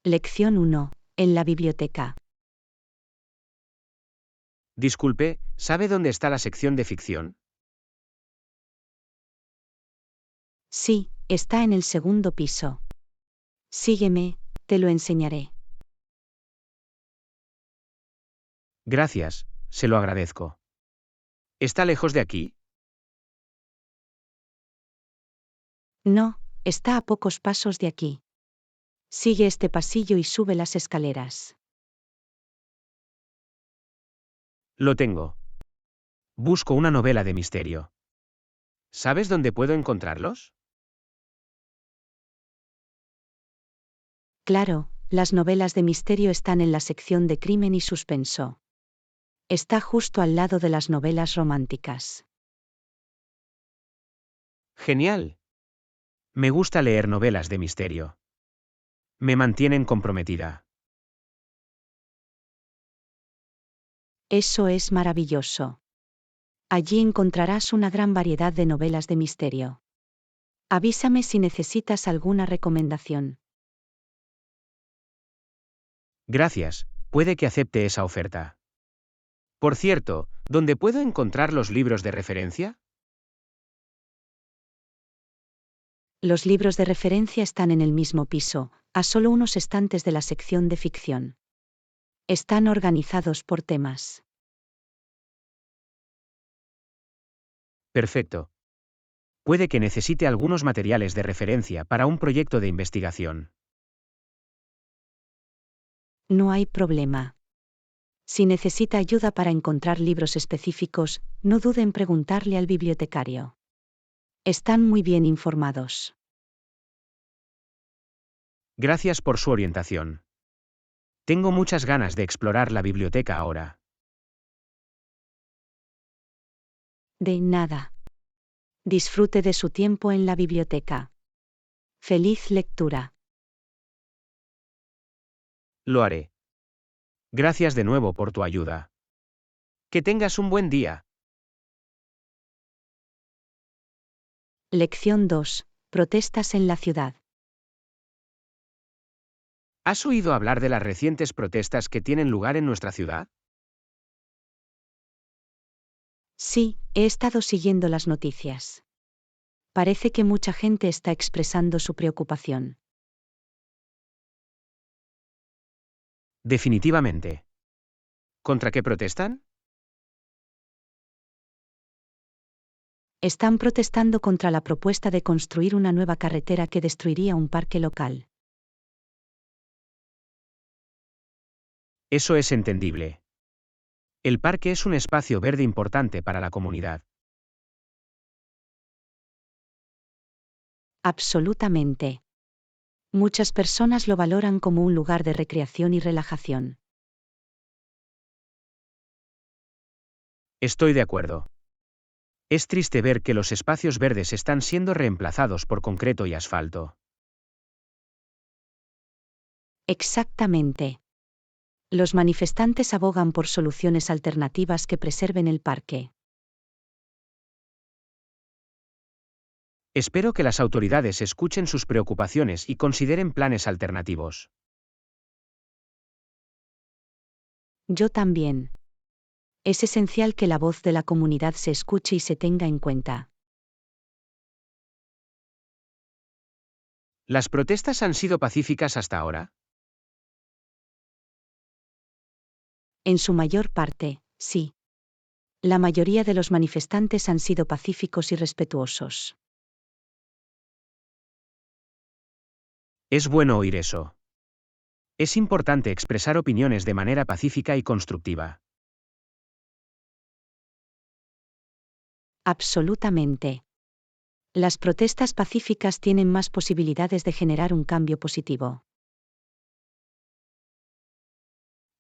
Lección 1. En la biblioteca. Disculpe, ¿sabe dónde está la sección de ficción? Sí, está en el segundo piso. Sígueme, te lo enseñaré. Gracias, se lo agradezco. ¿Está lejos de aquí? No, está a pocos pasos de aquí. Sigue este pasillo y sube las escaleras. Lo tengo. Busco una novela de misterio. ¿Sabes dónde puedo encontrarlos? Claro, las novelas de misterio están en la sección de crimen y suspenso. Está justo al lado de las novelas románticas. Genial. Me gusta leer novelas de misterio. Me mantienen comprometida. Eso es maravilloso. Allí encontrarás una gran variedad de novelas de misterio. Avísame si necesitas alguna recomendación. Gracias, puede que acepte esa oferta. Por cierto, ¿dónde puedo encontrar los libros de referencia? Los libros de referencia están en el mismo piso, a solo unos estantes de la sección de ficción. Están organizados por temas. Perfecto. Puede que necesite algunos materiales de referencia para un proyecto de investigación. No hay problema. Si necesita ayuda para encontrar libros específicos, no dude en preguntarle al bibliotecario. Están muy bien informados. Gracias por su orientación. Tengo muchas ganas de explorar la biblioteca ahora. De nada. Disfrute de su tiempo en la biblioteca. Feliz lectura. Lo haré. Gracias de nuevo por tu ayuda. Que tengas un buen día. Lección 2. Protestas en la ciudad. ¿Has oído hablar de las recientes protestas que tienen lugar en nuestra ciudad? Sí, he estado siguiendo las noticias. Parece que mucha gente está expresando su preocupación. Definitivamente. ¿Contra qué protestan? Están protestando contra la propuesta de construir una nueva carretera que destruiría un parque local. Eso es entendible. El parque es un espacio verde importante para la comunidad. Absolutamente. Muchas personas lo valoran como un lugar de recreación y relajación. Estoy de acuerdo. Es triste ver que los espacios verdes están siendo reemplazados por concreto y asfalto. Exactamente. Los manifestantes abogan por soluciones alternativas que preserven el parque. Espero que las autoridades escuchen sus preocupaciones y consideren planes alternativos. Yo también. Es esencial que la voz de la comunidad se escuche y se tenga en cuenta. ¿Las protestas han sido pacíficas hasta ahora? En su mayor parte, sí. La mayoría de los manifestantes han sido pacíficos y respetuosos. Es bueno oír eso. Es importante expresar opiniones de manera pacífica y constructiva. Absolutamente. Las protestas pacíficas tienen más posibilidades de generar un cambio positivo.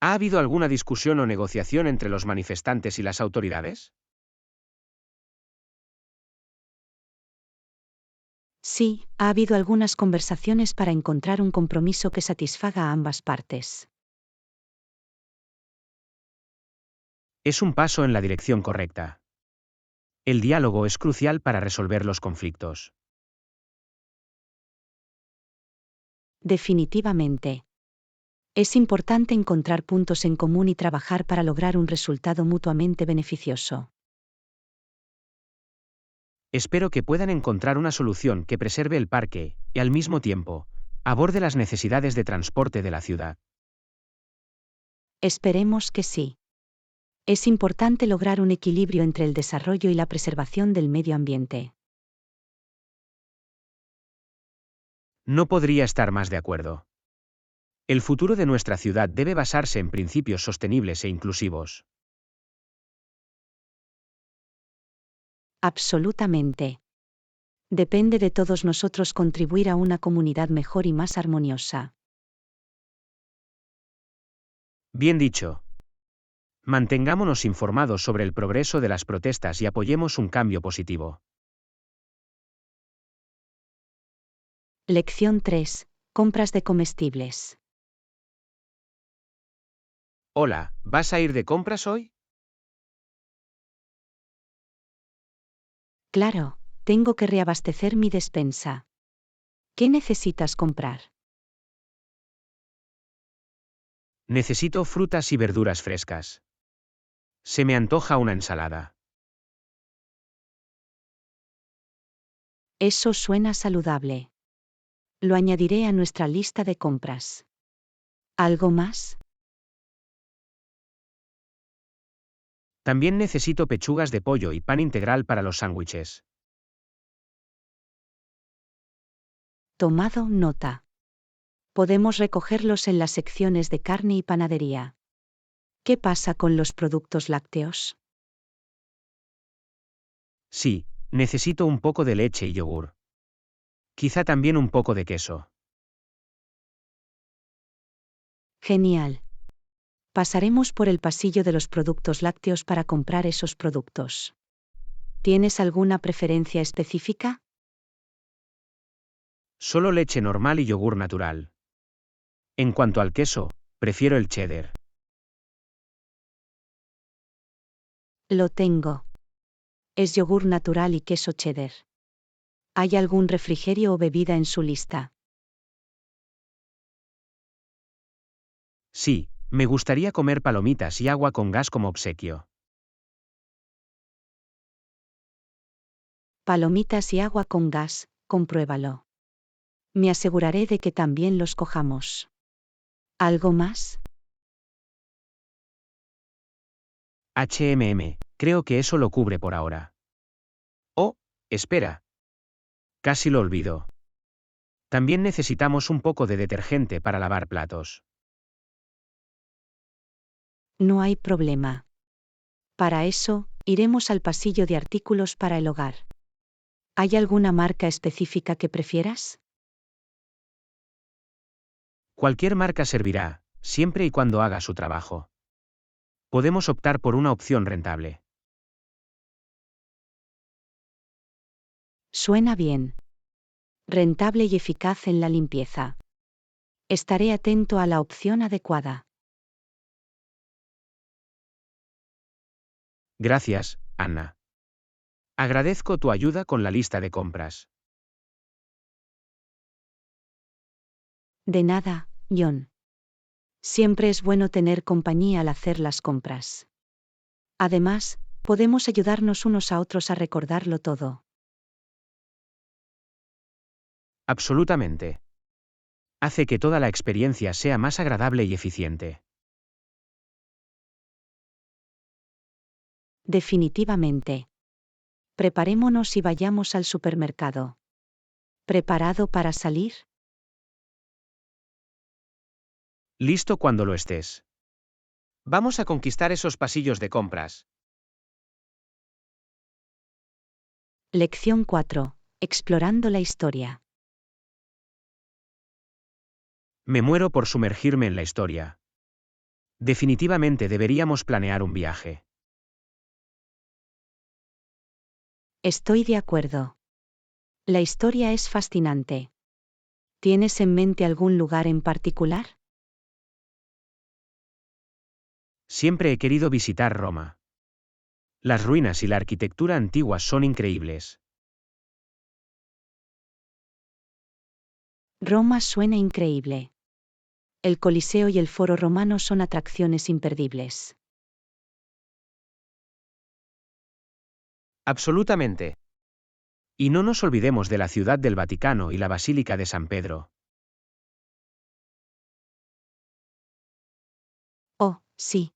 ¿Ha habido alguna discusión o negociación entre los manifestantes y las autoridades? Sí, ha habido algunas conversaciones para encontrar un compromiso que satisfaga a ambas partes. Es un paso en la dirección correcta. El diálogo es crucial para resolver los conflictos. Definitivamente. Es importante encontrar puntos en común y trabajar para lograr un resultado mutuamente beneficioso. Espero que puedan encontrar una solución que preserve el parque, y al mismo tiempo, aborde las necesidades de transporte de la ciudad. Esperemos que sí. Es importante lograr un equilibrio entre el desarrollo y la preservación del medio ambiente. No podría estar más de acuerdo. El futuro de nuestra ciudad debe basarse en principios sostenibles e inclusivos. Absolutamente. Depende de todos nosotros contribuir a una comunidad mejor y más armoniosa. Bien dicho. Mantengámonos informados sobre el progreso de las protestas y apoyemos un cambio positivo. Lección 3. Compras de comestibles. Hola, ¿vas a ir de compras hoy? Claro, tengo que reabastecer mi despensa. ¿Qué necesitas comprar? Necesito frutas y verduras frescas. Se me antoja una ensalada. Eso suena saludable. Lo añadiré a nuestra lista de compras. ¿Algo más? También necesito pechugas de pollo y pan integral para los sándwiches. Tomado nota. Podemos recogerlos en las secciones de carne y panadería. ¿Qué pasa con los productos lácteos? Sí, necesito un poco de leche y yogur. Quizá también un poco de queso. Genial. Pasaremos por el pasillo de los productos lácteos para comprar esos productos. ¿Tienes alguna preferencia específica? Solo leche normal y yogur natural. En cuanto al queso, prefiero el cheddar. Lo tengo. Es yogur natural y queso cheddar. ¿Hay algún refrigerio o bebida en su lista? Sí, me gustaría comer palomitas y agua con gas como obsequio. Palomitas y agua con gas, compruébalo. Me aseguraré de que también los cojamos. ¿Algo más? Creo que eso lo cubre por ahora. Oh, espera. Casi lo olvido. También necesitamos un poco de detergente para lavar platos. No hay problema. Para eso, iremos al pasillo de artículos para el hogar. ¿Hay alguna marca específica que prefieras? Cualquier marca servirá, siempre y cuando haga su trabajo. Podemos optar por una opción rentable. Suena bien. Rentable y eficaz en la limpieza. Estaré atento a la opción adecuada. Gracias, Anna. Agradezco tu ayuda con la lista de compras. De nada, John. Siempre es bueno tener compañía al hacer las compras. Además, podemos ayudarnos unos a otros a recordarlo todo. Absolutamente. Hace que toda la experiencia sea más agradable y eficiente. Definitivamente. Preparémonos y vayamos al supermercado. ¿Preparado para salir? Listo cuando lo estés. Vamos a conquistar esos pasillos de compras. Lección 4. Explorando la historia. Me muero por sumergirme en la historia. Definitivamente deberíamos planear un viaje. Estoy de acuerdo. La historia es fascinante. ¿Tienes en mente algún lugar en particular? Siempre he querido visitar Roma. Las ruinas y la arquitectura antigua son increíbles. Roma suena increíble. El Coliseo y el Foro Romano son atracciones imperdibles. Absolutamente. Y no nos olvidemos de la Ciudad del Vaticano y la Basílica de San Pedro. Oh, sí.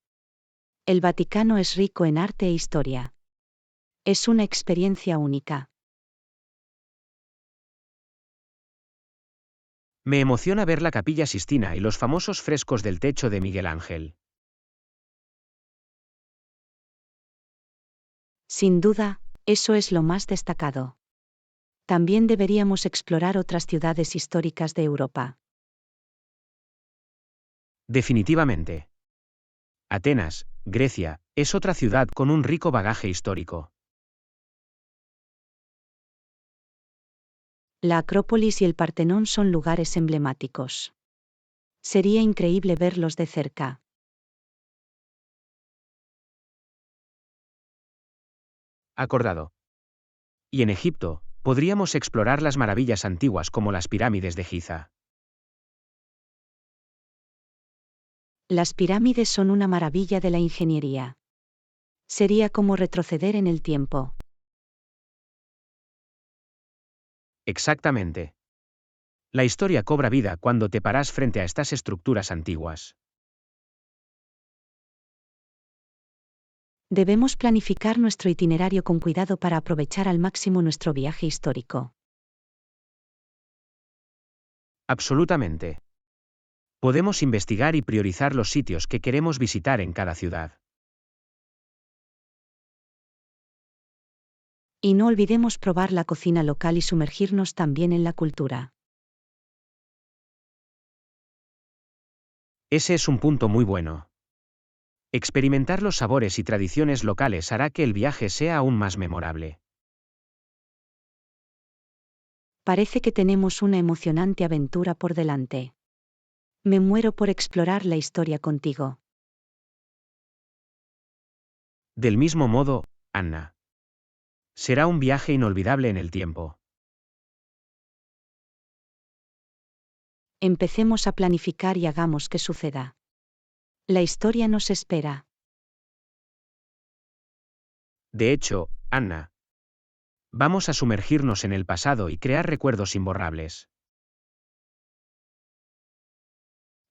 El Vaticano es rico en arte e historia. Es una experiencia única. Me emociona ver la Capilla Sistina y los famosos frescos del techo de Miguel Ángel. Sin duda, eso es lo más destacado. También deberíamos explorar otras ciudades históricas de Europa. Definitivamente. Atenas, Grecia, es otra ciudad con un rico bagaje histórico. La Acrópolis y el Partenón son lugares emblemáticos. Sería increíble verlos de cerca. Acordado. Y en Egipto, podríamos explorar las maravillas antiguas como las pirámides de Giza. Las pirámides son una maravilla de la ingeniería. Sería como retroceder en el tiempo. Exactamente. La historia cobra vida cuando te paras frente a estas estructuras antiguas. Debemos planificar nuestro itinerario con cuidado para aprovechar al máximo nuestro viaje histórico. Absolutamente. Podemos investigar y priorizar los sitios que queremos visitar en cada ciudad. Y no olvidemos probar la cocina local y sumergirnos también en la cultura. Ese es un punto muy bueno. Experimentar los sabores y tradiciones locales hará que el viaje sea aún más memorable. Parece que tenemos una emocionante aventura por delante. Me muero por explorar la historia contigo. Del mismo modo, Anna. Será un viaje inolvidable en el tiempo. Empecemos a planificar y hagamos que suceda. La historia nos espera. De hecho, Anna. Vamos a sumergirnos en el pasado y crear recuerdos imborrables.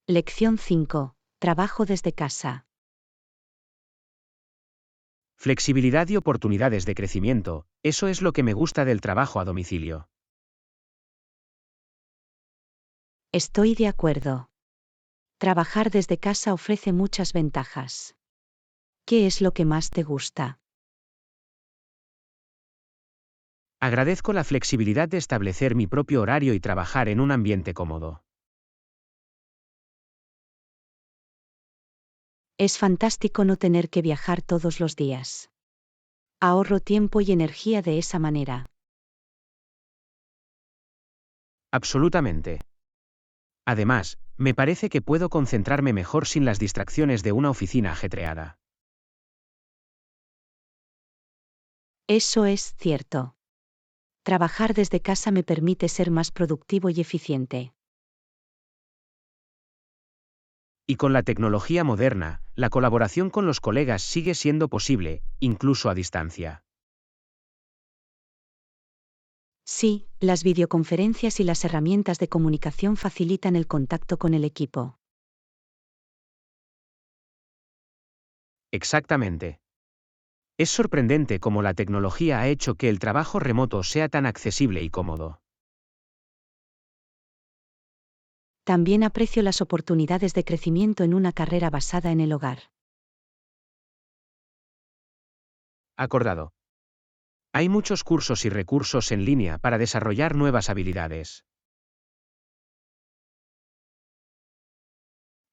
Lección 5. Trabajo desde casa. Flexibilidad y oportunidades de crecimiento, eso es lo que me gusta del trabajo a domicilio. Estoy de acuerdo. Trabajar desde casa ofrece muchas ventajas. ¿Qué es lo que más te gusta? Agradezco la flexibilidad de establecer mi propio horario y trabajar en un ambiente cómodo. Es fantástico no tener que viajar todos los días. Ahorro tiempo y energía de esa manera. Absolutamente. Además, me parece que puedo concentrarme mejor sin las distracciones de una oficina ajetreada. Eso es cierto. Trabajar desde casa me permite ser más productivo y eficiente. Y con la tecnología moderna, la colaboración con los colegas sigue siendo posible, incluso a distancia. Sí, las videoconferencias y las herramientas de comunicación facilitan el contacto con el equipo. Exactamente. Es sorprendente cómo la tecnología ha hecho que el trabajo remoto sea tan accesible y cómodo. También aprecio las oportunidades de crecimiento en una carrera basada en el hogar. Acordado. Hay muchos cursos y recursos en línea para desarrollar nuevas habilidades.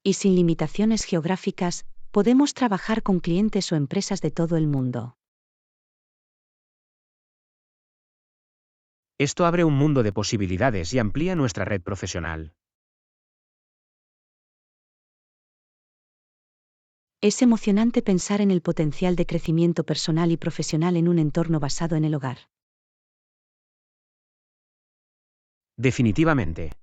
Y sin limitaciones geográficas, podemos trabajar con clientes o empresas de todo el mundo. Esto abre un mundo de posibilidades y amplía nuestra red profesional. Es emocionante pensar en el potencial de crecimiento personal y profesional en un entorno basado en el hogar. Definitivamente.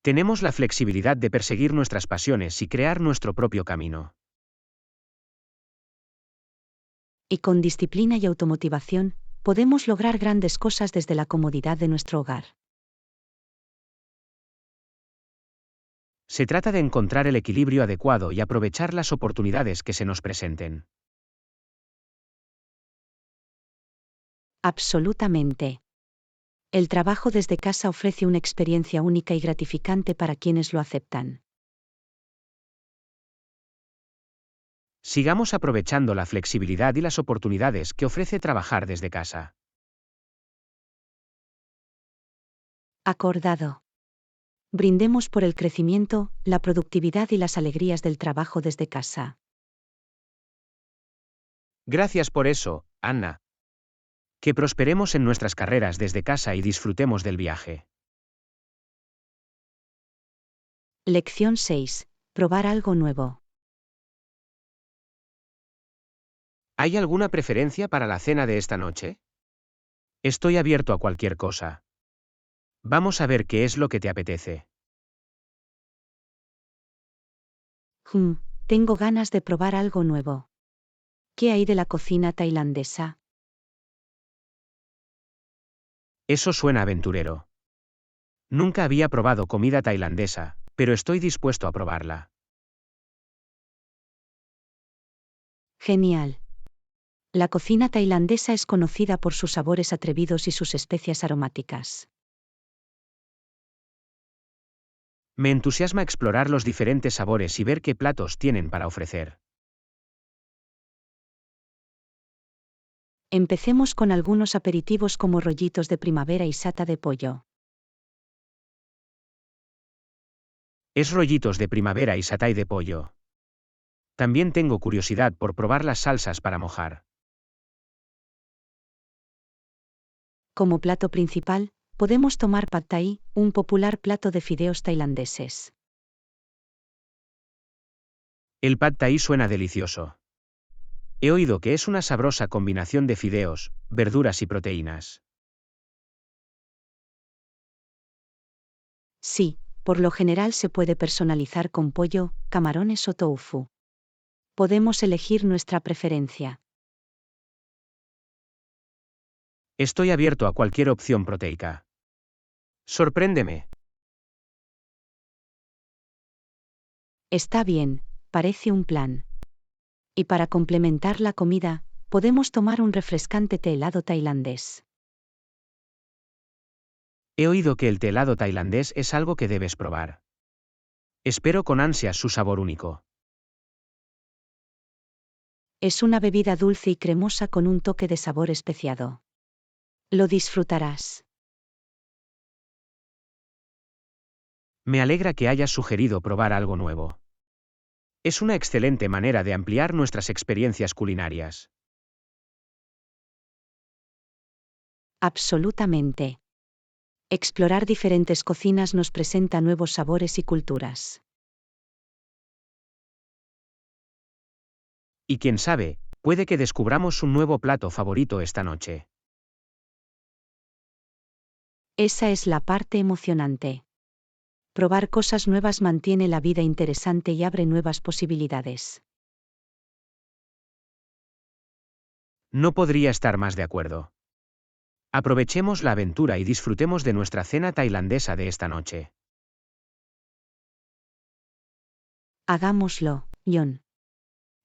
Tenemos la flexibilidad de perseguir nuestras pasiones y crear nuestro propio camino. Y con disciplina y automotivación, podemos lograr grandes cosas desde la comodidad de nuestro hogar. Se trata de encontrar el equilibrio adecuado y aprovechar las oportunidades que se nos presenten. Absolutamente. El trabajo desde casa ofrece una experiencia única y gratificante para quienes lo aceptan. Sigamos aprovechando la flexibilidad y las oportunidades que ofrece trabajar desde casa. Acordado. Brindemos por el crecimiento, la productividad y las alegrías del trabajo desde casa. Gracias por eso, Anna. Que prosperemos en nuestras carreras desde casa y disfrutemos del viaje. Lección 6. Probar algo nuevo. ¿Hay alguna preferencia para la cena de esta noche? Estoy abierto a cualquier cosa. Vamos a ver qué es lo que te apetece. Tengo ganas de probar algo nuevo. ¿Qué hay de la cocina tailandesa? Eso suena aventurero. Nunca había probado comida tailandesa, pero estoy dispuesto a probarla. Genial. La cocina tailandesa es conocida por sus sabores atrevidos y sus especias aromáticas. Me entusiasma explorar los diferentes sabores y ver qué platos tienen para ofrecer. Empecemos con algunos aperitivos como rollitos de primavera y sata de pollo. Es rollitos de primavera y satay de pollo. También tengo curiosidad por probar las salsas para mojar. Como plato principal, podemos tomar pad thai, un popular plato de fideos tailandeses. El pad thai suena delicioso. He oído que es una sabrosa combinación de fideos, verduras y proteínas. Sí, por lo general se puede personalizar con pollo, camarones o tofu. Podemos elegir nuestra preferencia. Estoy abierto a cualquier opción proteica. Sorpréndeme. Está bien, parece un plan. Y para complementar la comida, podemos tomar un refrescante té helado tailandés. He oído que el té helado tailandés es algo que debes probar. Espero con ansias su sabor único. Es una bebida dulce y cremosa con un toque de sabor especiado. Lo disfrutarás. Me alegra que hayas sugerido probar algo nuevo. Es una excelente manera de ampliar nuestras experiencias culinarias. Absolutamente. Explorar diferentes cocinas nos presenta nuevos sabores y culturas. Y quién sabe, puede que descubramos un nuevo plato favorito esta noche. Esa es la parte emocionante. Probar cosas nuevas mantiene la vida interesante y abre nuevas posibilidades. No podría estar más de acuerdo. Aprovechemos la aventura y disfrutemos de nuestra cena tailandesa de esta noche. Hagámoslo, John.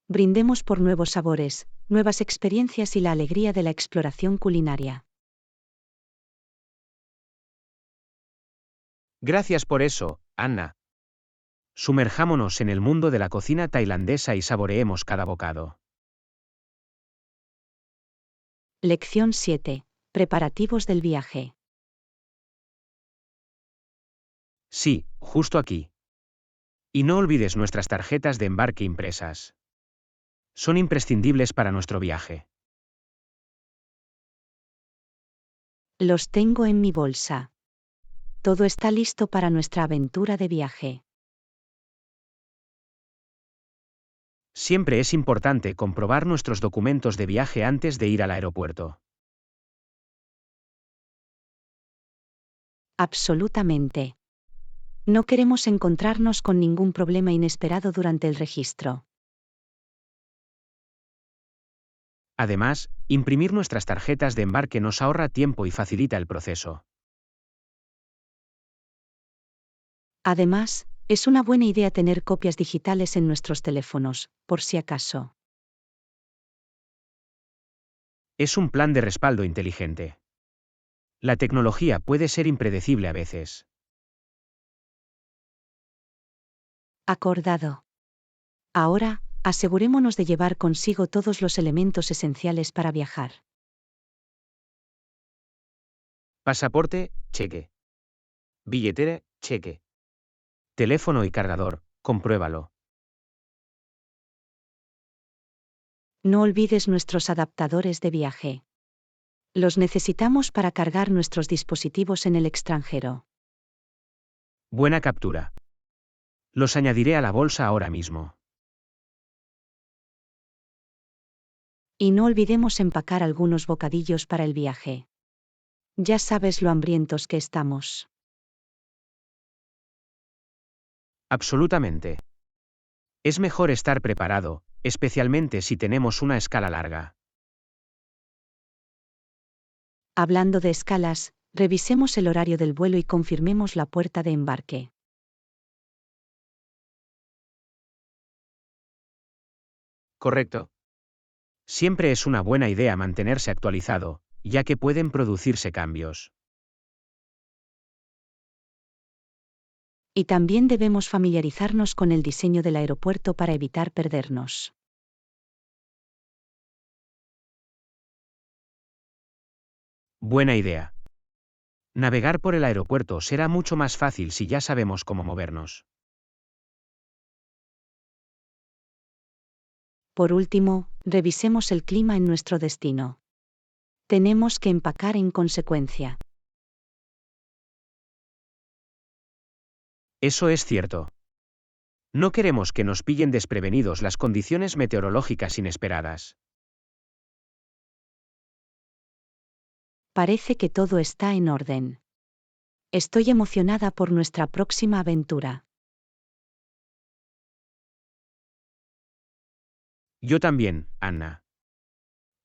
Brindemos por nuevos sabores, nuevas experiencias y la alegría de la exploración culinaria. Gracias por eso, Anna. Sumerjámonos en el mundo de la cocina tailandesa y saboreemos cada bocado. Lección 7. Preparativos del viaje. Sí, justo aquí. Y no olvides nuestras tarjetas de embarque impresas. Son imprescindibles para nuestro viaje. Los tengo en mi bolsa. Todo está listo para nuestra aventura de viaje. Siempre es importante comprobar nuestros documentos de viaje antes de ir al aeropuerto. Absolutamente. No queremos encontrarnos con ningún problema inesperado durante el registro. Además, imprimir nuestras tarjetas de embarque nos ahorra tiempo y facilita el proceso. Además, es una buena idea tener copias digitales en nuestros teléfonos, por si acaso. Es un plan de respaldo inteligente. La tecnología puede ser impredecible a veces. Acordado. Ahora, asegurémonos de llevar consigo todos los elementos esenciales para viajar. Pasaporte, cheque. Billetera, cheque. Teléfono y cargador, compruébalo. No olvides nuestros adaptadores de viaje. Los necesitamos para cargar nuestros dispositivos en el extranjero. Buena captura. Los añadiré a la bolsa ahora mismo. Y no olvidemos empacar algunos bocadillos para el viaje. Ya sabes lo hambrientos que estamos. Absolutamente. Es mejor estar preparado, especialmente si tenemos una escala larga. Hablando de escalas, revisemos el horario del vuelo y confirmemos la puerta de embarque. Correcto. Siempre es una buena idea mantenerse actualizado, ya que pueden producirse cambios. Y también debemos familiarizarnos con el diseño del aeropuerto para evitar perdernos. Buena idea. Navegar por el aeropuerto será mucho más fácil si ya sabemos cómo movernos. Por último, revisemos el clima en nuestro destino. Tenemos que empacar en consecuencia. Eso es cierto. No queremos que nos pillen desprevenidos las condiciones meteorológicas inesperadas. Parece que todo está en orden. Estoy emocionada por nuestra próxima aventura. Yo también, Anna.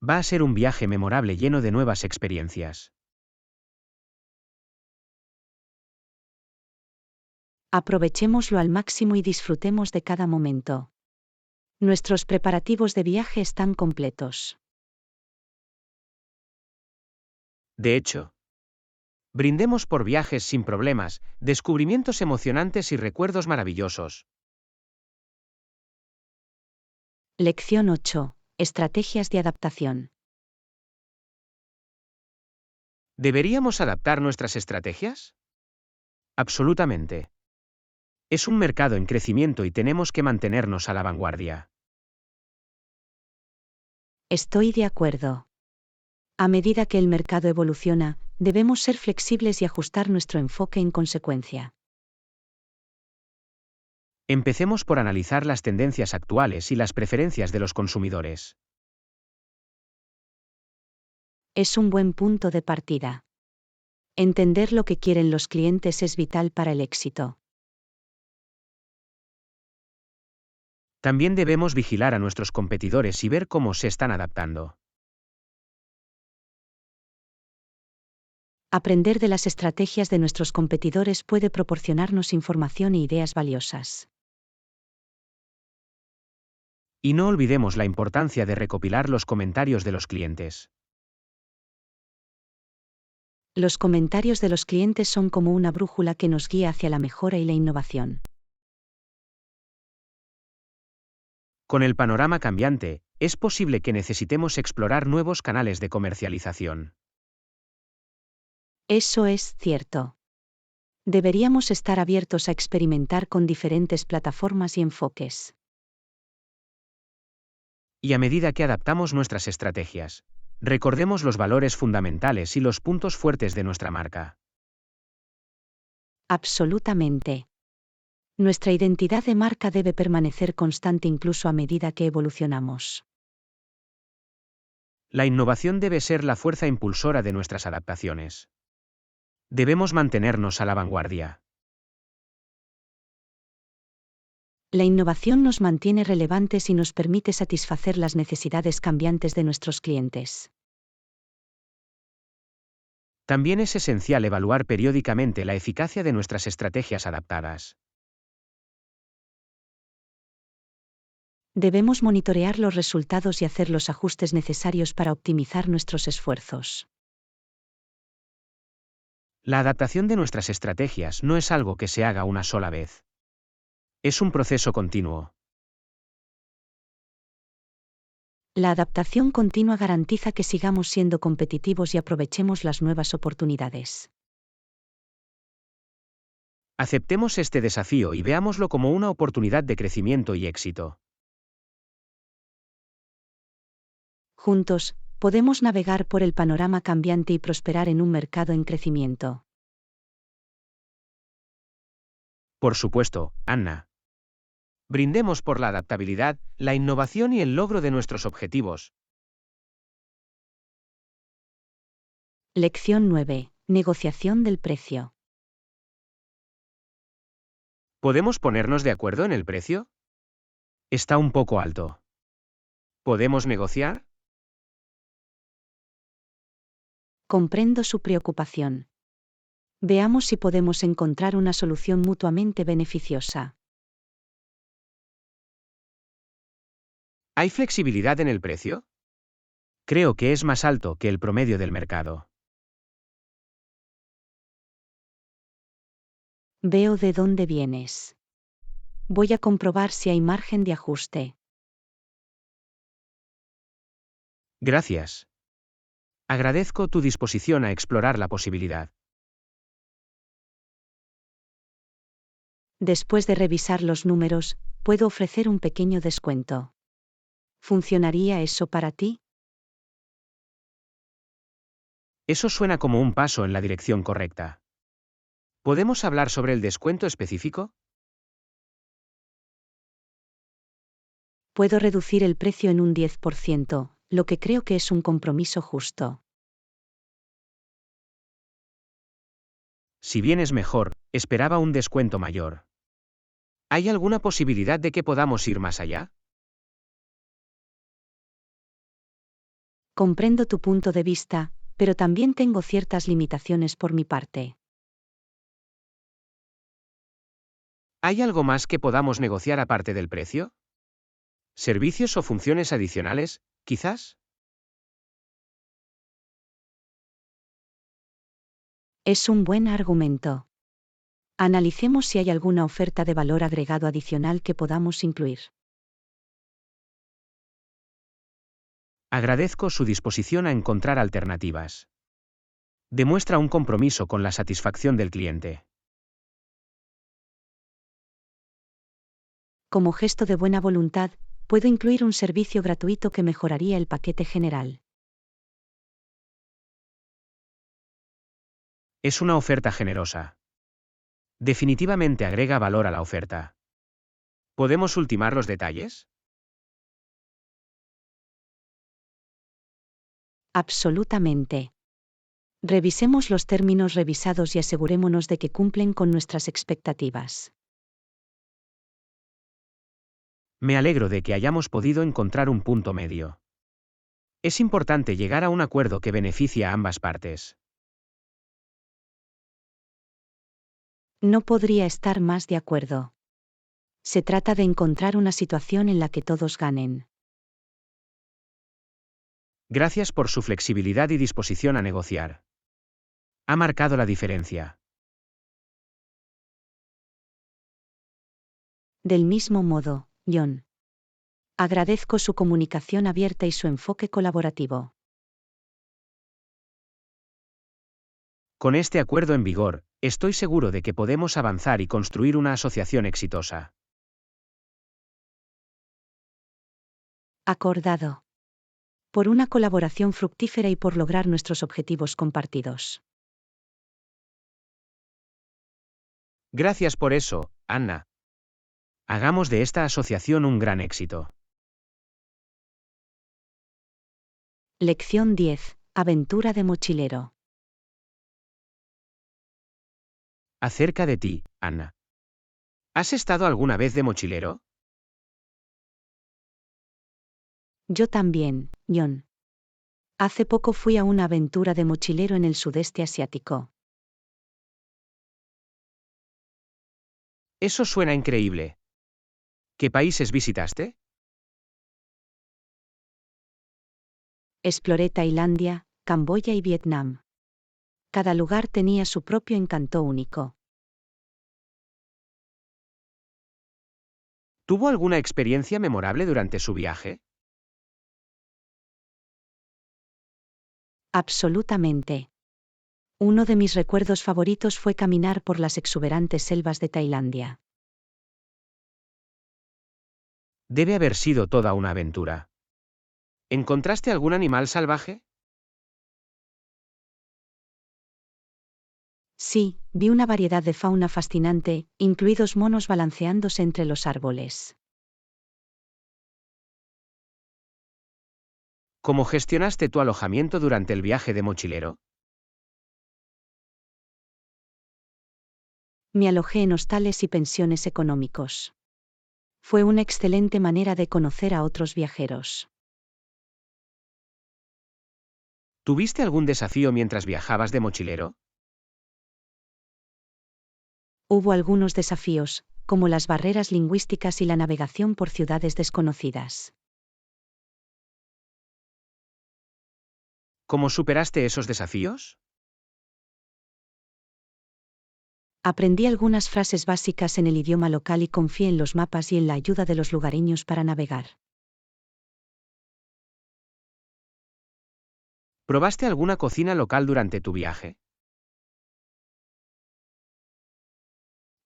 Va a ser un viaje memorable lleno de nuevas experiencias. Aprovechémoslo al máximo y disfrutemos de cada momento. Nuestros preparativos de viaje están completos. De hecho, brindemos por viajes sin problemas, descubrimientos emocionantes y recuerdos maravillosos. Lección 8. Estrategias de adaptación. ¿Deberíamos adaptar nuestras estrategias? Absolutamente. Es un mercado en crecimiento y tenemos que mantenernos a la vanguardia. Estoy de acuerdo. A medida que el mercado evoluciona, debemos ser flexibles y ajustar nuestro enfoque en consecuencia. Empecemos por analizar las tendencias actuales y las preferencias de los consumidores. Es un buen punto de partida. Entender lo que quieren los clientes es vital para el éxito. También debemos vigilar a nuestros competidores y ver cómo se están adaptando. Aprender de las estrategias de nuestros competidores puede proporcionarnos información e ideas valiosas. Y no olvidemos la importancia de recopilar los comentarios de los clientes. Los comentarios de los clientes son como una brújula que nos guía hacia la mejora y la innovación. Con el panorama cambiante, es posible que necesitemos explorar nuevos canales de comercialización. Eso es cierto. Deberíamos estar abiertos a experimentar con diferentes plataformas y enfoques. Y a medida que adaptamos nuestras estrategias, recordemos los valores fundamentales y los puntos fuertes de nuestra marca. Absolutamente. Nuestra identidad de marca debe permanecer constante incluso a medida que evolucionamos. La innovación debe ser la fuerza impulsora de nuestras adaptaciones. Debemos mantenernos a la vanguardia. La innovación nos mantiene relevantes y nos permite satisfacer las necesidades cambiantes de nuestros clientes. También es esencial evaluar periódicamente la eficacia de nuestras estrategias adaptadas. Debemos monitorear los resultados y hacer los ajustes necesarios para optimizar nuestros esfuerzos. La adaptación de nuestras estrategias no es algo que se haga una sola vez. Es un proceso continuo. La adaptación continua garantiza que sigamos siendo competitivos y aprovechemos las nuevas oportunidades. Aceptemos este desafío y veámoslo como una oportunidad de crecimiento y éxito. Juntos, podemos navegar por el panorama cambiante y prosperar en un mercado en crecimiento. Por supuesto, Anna. Brindemos por la adaptabilidad, la innovación y el logro de nuestros objetivos. Lección 9. Negociación del precio. ¿Podemos ponernos de acuerdo en el precio? Está un poco alto. ¿Podemos negociar? Comprendo su preocupación. Veamos si podemos encontrar una solución mutuamente beneficiosa. ¿Hay flexibilidad en el precio? Creo que es más alto que el promedio del mercado. Veo de dónde vienes. Voy a comprobar si hay margen de ajuste. Gracias. Agradezco tu disposición a explorar la posibilidad. Después de revisar los números, puedo ofrecer un pequeño descuento. ¿Funcionaría eso para ti? Eso suena como un paso en la dirección correcta. ¿Podemos hablar sobre el descuento específico? Puedo reducir el precio en un 10%, lo que creo que es un compromiso justo. Si bien es mejor, esperaba un descuento mayor. ¿Hay alguna posibilidad de que podamos ir más allá? Comprendo tu punto de vista, pero también tengo ciertas limitaciones por mi parte. ¿Hay algo más que podamos negociar aparte del precio? ¿Servicios o funciones adicionales, quizás? Es un buen argumento. Analicemos si hay alguna oferta de valor agregado adicional que podamos incluir. Agradezco su disposición a encontrar alternativas. Demuestra un compromiso con la satisfacción del cliente. Como gesto de buena voluntad, puedo incluir un servicio gratuito que mejoraría el paquete general. Es una oferta generosa. Definitivamente agrega valor a la oferta. ¿Podemos ultimar los detalles? Absolutamente. Revisemos los términos revisados y asegurémonos de que cumplen con nuestras expectativas. Me alegro de que hayamos podido encontrar un punto medio. Es importante llegar a un acuerdo que beneficie a ambas partes. No podría estar más de acuerdo. Se trata de encontrar una situación en la que todos ganen. Gracias por su flexibilidad y disposición a negociar. Ha marcado la diferencia. Del mismo modo, John. Agradezco su comunicación abierta y su enfoque colaborativo. Con este acuerdo en vigor, estoy seguro de que podemos avanzar y construir una asociación exitosa. Acordado. Por una colaboración fructífera y por lograr nuestros objetivos compartidos. Gracias por eso, Anna. Hagamos de esta asociación un gran éxito. Lección 10. Aventura de mochilero. Acerca de ti, Anna. ¿Has estado alguna vez de mochilero? Yo también, John. Hace poco fui a una aventura de mochilero en el sudeste asiático. Eso suena increíble. ¿Qué países visitaste? Exploré Tailandia, Camboya y Vietnam. Cada lugar tenía su propio encanto único. ¿Tuvo alguna experiencia memorable durante su viaje? Absolutamente. Uno de mis recuerdos favoritos fue caminar por las exuberantes selvas de Tailandia. Debe haber sido toda una aventura. ¿Encontraste algún animal salvaje? Sí, vi una variedad de fauna fascinante, incluidos monos balanceándose entre los árboles. ¿Cómo gestionaste tu alojamiento durante el viaje de mochilero? Me alojé en hostales y pensiones económicos. Fue una excelente manera de conocer a otros viajeros. ¿Tuviste algún desafío mientras viajabas de mochilero? Hubo algunos desafíos, como las barreras lingüísticas y la navegación por ciudades desconocidas. ¿Cómo superaste esos desafíos? Aprendí algunas frases básicas en el idioma local y confié en los mapas y en la ayuda de los lugareños para navegar. ¿Probaste alguna cocina local durante tu viaje?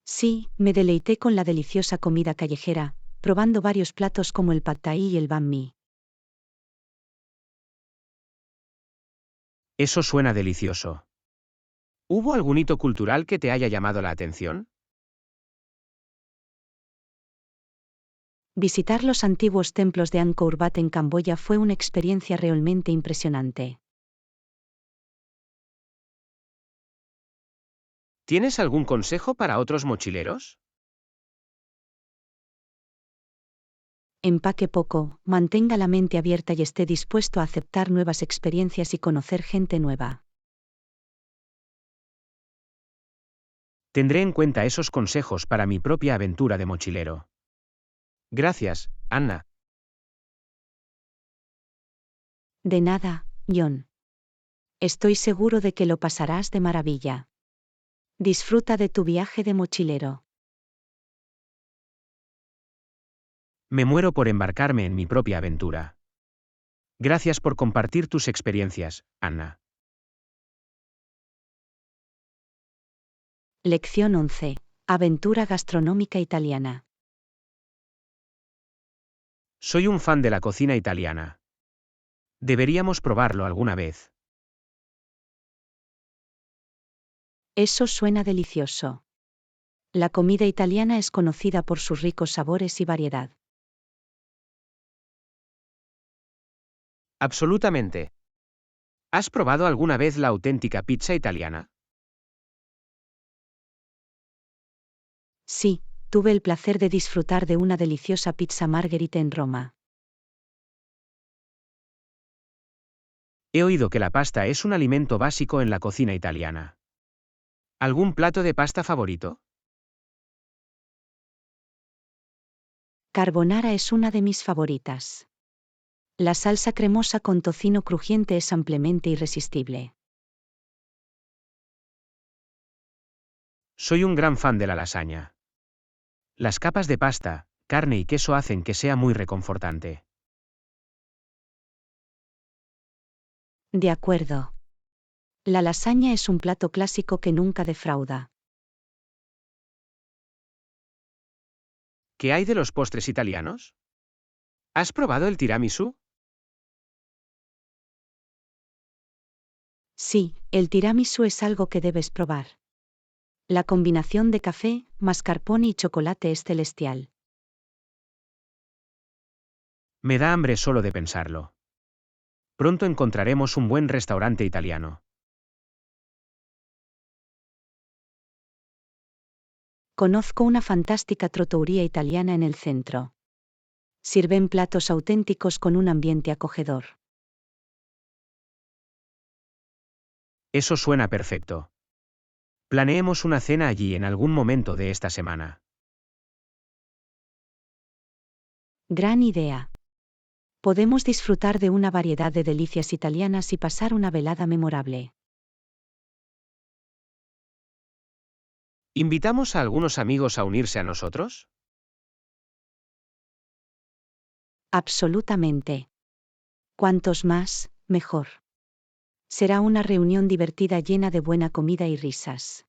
Sí, me deleité con la deliciosa comida callejera, probando varios platos como el pad thai y el banh mi. Eso suena delicioso. ¿Hubo algún hito cultural que te haya llamado la atención? Visitar los antiguos templos de Angkor Wat en Camboya fue una experiencia realmente impresionante. ¿Tienes algún consejo para otros mochileros? Empaque poco, mantenga la mente abierta y esté dispuesto a aceptar nuevas experiencias y conocer gente nueva. Tendré en cuenta esos consejos para mi propia aventura de mochilero. Gracias, Anna. De nada, John. Estoy seguro de que lo pasarás de maravilla. Disfruta de tu viaje de mochilero. Me muero por embarcarme en mi propia aventura. Gracias por compartir tus experiencias, Anna. Lección 11. Aventura gastronómica italiana. Soy un fan de la cocina italiana. Deberíamos probarlo alguna vez. Eso suena delicioso. La comida italiana es conocida por sus ricos sabores y variedad. Absolutamente. ¿Has probado alguna vez la auténtica pizza italiana? Sí, tuve el placer de disfrutar de una deliciosa pizza margherita en Roma. He oído que la pasta es un alimento básico en la cocina italiana. ¿Algún plato de pasta favorito? Carbonara es una de mis favoritas. La salsa cremosa con tocino crujiente es ampliamente irresistible. Soy un gran fan de la lasaña. Las capas de pasta, carne y queso hacen que sea muy reconfortante. De acuerdo. La lasaña es un plato clásico que nunca defrauda. ¿Qué hay de los postres italianos? ¿Has probado el tiramisú? Sí, el tiramisú es algo que debes probar. La combinación de café, mascarpone y chocolate es celestial. Me da hambre solo de pensarlo. Pronto encontraremos un buen restaurante italiano. Conozco una fantástica trattoria italiana en el centro. Sirven platos auténticos con un ambiente acogedor. Eso suena perfecto. Planeemos una cena allí en algún momento de esta semana. Gran idea. Podemos disfrutar de una variedad de delicias italianas y pasar una velada memorable. ¿Invitamos a algunos amigos a unirse a nosotros? Absolutamente. Cuantos más, mejor. Será una reunión divertida llena de buena comida y risas.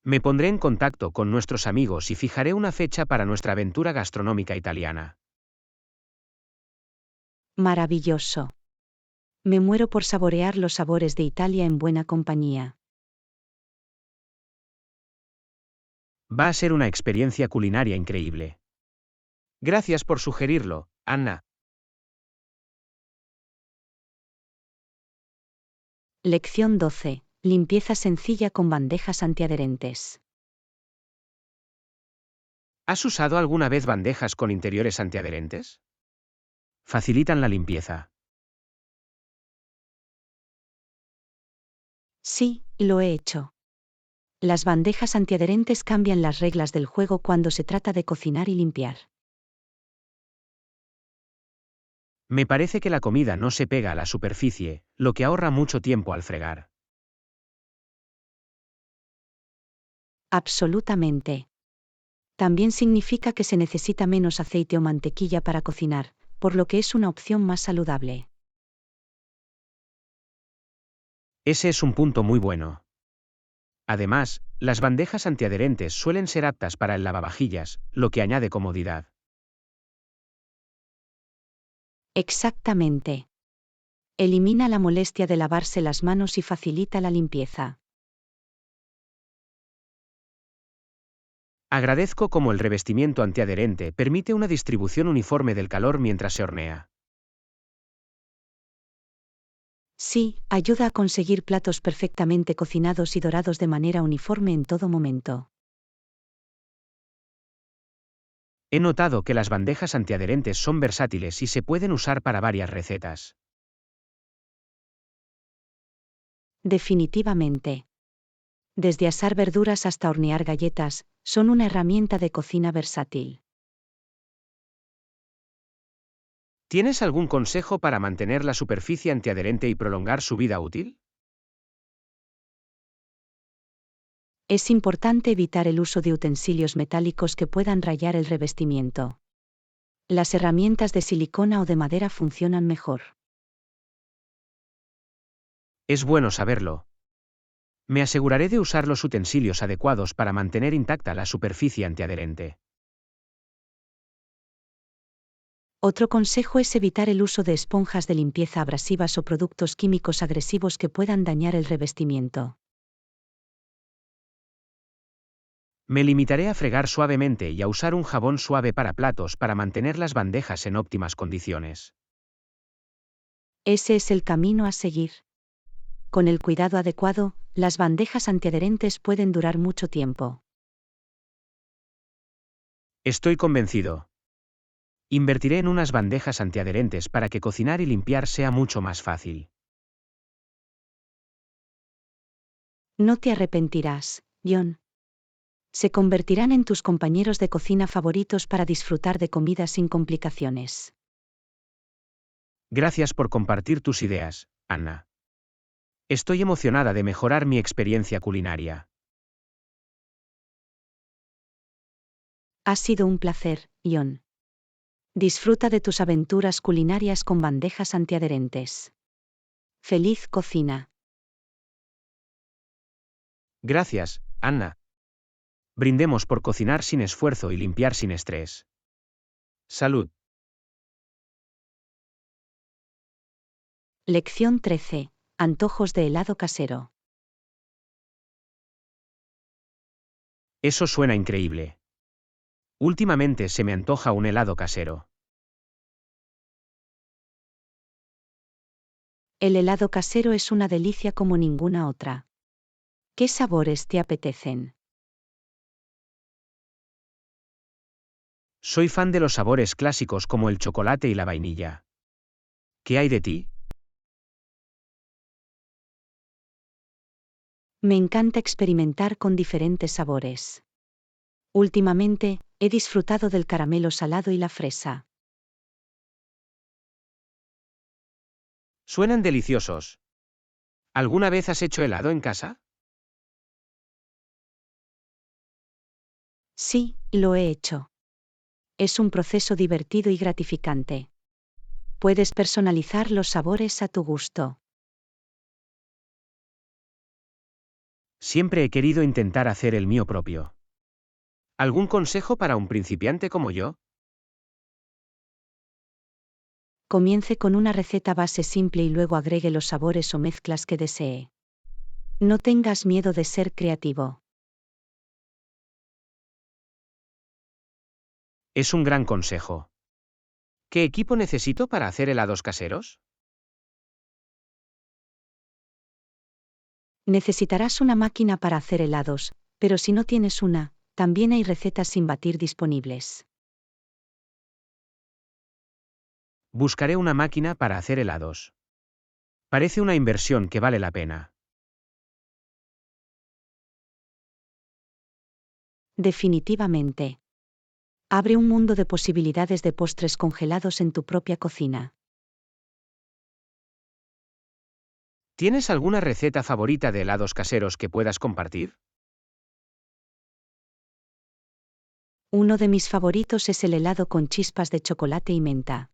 Me pondré en contacto con nuestros amigos y fijaré una fecha para nuestra aventura gastronómica italiana. Maravilloso. Me muero por saborear los sabores de Italia en buena compañía. Va a ser una experiencia culinaria increíble. Gracias por sugerirlo, Anna. Lección 12. Limpieza sencilla con bandejas antiadherentes. ¿Has usado alguna vez bandejas con interiores antiadherentes? Facilitan la limpieza. Sí, lo he hecho. Las bandejas antiadherentes cambian las reglas del juego cuando se trata de cocinar y limpiar. Me parece que la comida no se pega a la superficie, lo que ahorra mucho tiempo al fregar. Absolutamente. También significa que se necesita menos aceite o mantequilla para cocinar, por lo que es una opción más saludable. Ese es un punto muy bueno. Además, las bandejas antiadherentes suelen ser aptas para el lavavajillas, lo que añade comodidad. Exactamente. Elimina la molestia de lavarse las manos y facilita la limpieza. Agradezco cómo el revestimiento antiadherente permite una distribución uniforme del calor mientras se hornea. Sí, ayuda a conseguir platos perfectamente cocinados y dorados de manera uniforme en todo momento. He notado que las bandejas antiadherentes son versátiles y se pueden usar para varias recetas. Definitivamente. Desde asar verduras hasta hornear galletas, son una herramienta de cocina versátil. ¿Tienes algún consejo para mantener la superficie antiadherente y prolongar su vida útil? Es importante evitar el uso de utensilios metálicos que puedan rayar el revestimiento. Las herramientas de silicona o de madera funcionan mejor. Es bueno saberlo. Me aseguraré de usar los utensilios adecuados para mantener intacta la superficie antiadherente. Otro consejo es evitar el uso de esponjas de limpieza abrasivas o productos químicos agresivos que puedan dañar el revestimiento. Me limitaré a fregar suavemente y a usar un jabón suave para platos para mantener las bandejas en óptimas condiciones. Ese es el camino a seguir. Con el cuidado adecuado, las bandejas antiadherentes pueden durar mucho tiempo. Estoy convencido. Invertiré en unas bandejas antiadherentes para que cocinar y limpiar sea mucho más fácil. No te arrepentirás, John. Se convertirán en tus compañeros de cocina favoritos para disfrutar de comida sin complicaciones. Gracias por compartir tus ideas, Anna. Estoy emocionada de mejorar mi experiencia culinaria. Ha sido un placer, John. Disfruta de tus aventuras culinarias con bandejas antiadherentes. ¡Feliz cocina! Gracias, Anna. Brindemos por cocinar sin esfuerzo y limpiar sin estrés. Salud. Lección 13. Antojos de helado casero. Eso suena increíble. Últimamente se me antoja un helado casero. El helado casero es una delicia como ninguna otra. ¿Qué sabores te apetecen? Soy fan de los sabores clásicos como el chocolate y la vainilla. ¿Qué hay de ti? Me encanta experimentar con diferentes sabores. Últimamente, he disfrutado del caramelo salado y la fresa. Suenan deliciosos. ¿Alguna vez has hecho helado en casa? Sí, lo he hecho. Es un proceso divertido y gratificante. Puedes personalizar los sabores a tu gusto. Siempre he querido intentar hacer el mío propio. ¿Algún consejo para un principiante como yo? Comience con una receta base simple y luego agregue los sabores o mezclas que desee. No tengas miedo de ser creativo. Es un gran consejo. ¿Qué equipo necesito para hacer helados caseros? Necesitarás una máquina para hacer helados, pero si no tienes una, también hay recetas sin batir disponibles. Buscaré una máquina para hacer helados. Parece una inversión que vale la pena. Definitivamente. Abre un mundo de posibilidades de postres congelados en tu propia cocina. ¿Tienes alguna receta favorita de helados caseros que puedas compartir? Uno de mis favoritos es el helado con chispas de chocolate y menta.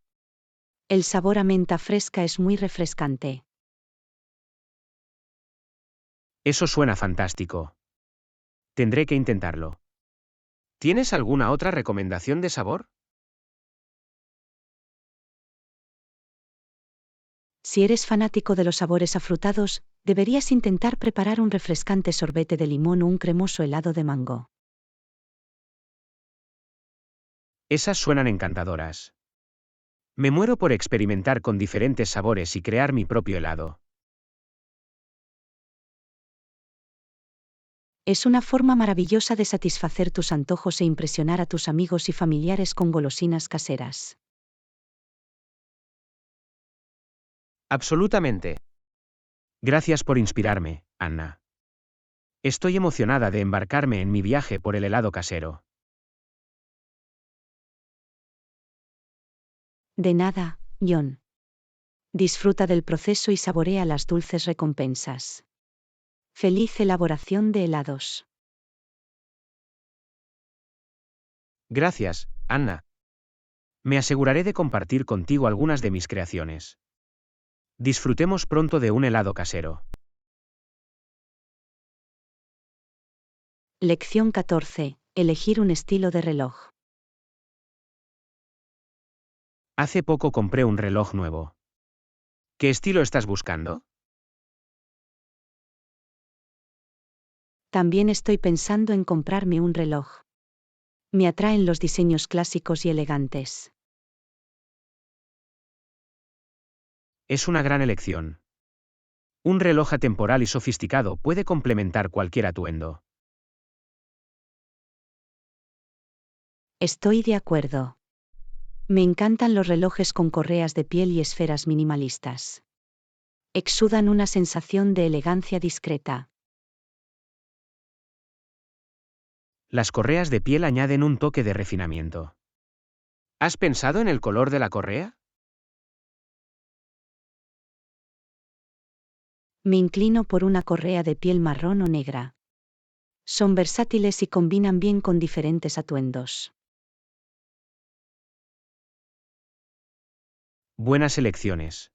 El sabor a menta fresca es muy refrescante. Eso suena fantástico. Tendré que intentarlo. ¿Tienes alguna otra recomendación de sabor? Si eres fanático de los sabores afrutados, deberías intentar preparar un refrescante sorbete de limón o un cremoso helado de mango. Esas suenan encantadoras. Me muero por experimentar con diferentes sabores y crear mi propio helado. Es una forma maravillosa de satisfacer tus antojos e impresionar a tus amigos y familiares con golosinas caseras. Absolutamente. Gracias por inspirarme, Anna. Estoy emocionada de embarcarme en mi viaje por el helado casero. De nada, John. Disfruta del proceso y saborea las dulces recompensas. Feliz elaboración de helados. Gracias, Anna. Me aseguraré de compartir contigo algunas de mis creaciones. Disfrutemos pronto de un helado casero. Lección 14. Elegir un estilo de reloj. Hace poco compré un reloj nuevo. ¿Qué estilo estás buscando? También estoy pensando en comprarme un reloj. Me atraen los diseños clásicos y elegantes. Es una gran elección. Un reloj atemporal y sofisticado puede complementar cualquier atuendo. Estoy de acuerdo. Me encantan los relojes con correas de piel y esferas minimalistas. Exudan una sensación de elegancia discreta. Las correas de piel añaden un toque de refinamiento. ¿Has pensado en el color de la correa? Me inclino por una correa de piel marrón o negra. Son versátiles y combinan bien con diferentes atuendos. Buenas elecciones.